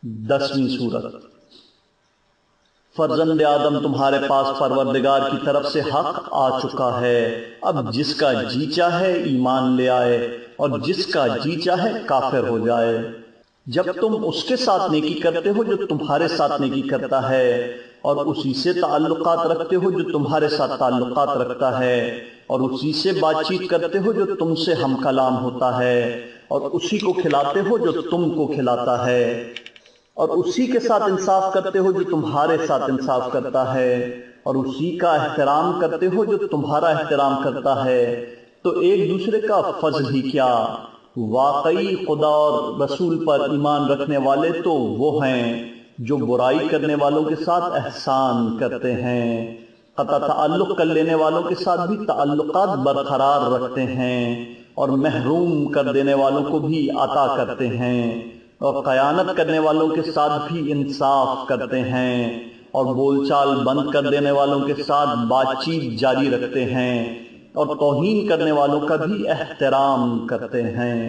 10ویں سورت۔ فرزند آدم تمہارے پاس پروردگار کی طرف سے حق آ چکا ہے، اب جس کا جی چاہے ایمان لے آئے اور جس کا جی چاہے کافر ہو جائے۔ جب تم اس کے ساتھ نیکی کرتے ہو جو تمہارے ساتھ نیکی کرتا ہے، اور اسی سے تعلقات رکھتے ہو جو تمہارے ساتھ تعلقات رکھتا ہے، اور اسی سے بات چیت کرتے ہو جو تم سے ہم کلام ہوتا ہے، اور اسی کو کھلاتے ہو جو تم کو کھلاتا ہے، اور اسی کے ساتھ انصاف کرتے ہو جو تمہارے ساتھ انصاف کرتا ہے، اور اسی کا احترام کرتے ہو جو تمہارا احترام کرتا ہے، تو ایک دوسرے کا فضل ہی کیا، واقعی خدا اور رسول پر ایمان رکھنے والے تو وہ ہیں جو برائی کرنے والوں کے ساتھ احسان کرتے ہیں، قطع تعلق کر لینے والوں کے ساتھ بھی تعلقات برقرار رکھتے ہیں، اور محروم کر دینے والوں کو بھی عطا کرتے ہیں، اور خیانت کرنے والوں کے ساتھ بھی انصاف کرتے ہیں، اور بول چال بند کر دینے والوں کے ساتھ بات چیت جاری رکھتے ہیں، اور توہین کرنے والوں کا بھی احترام کرتے ہیں۔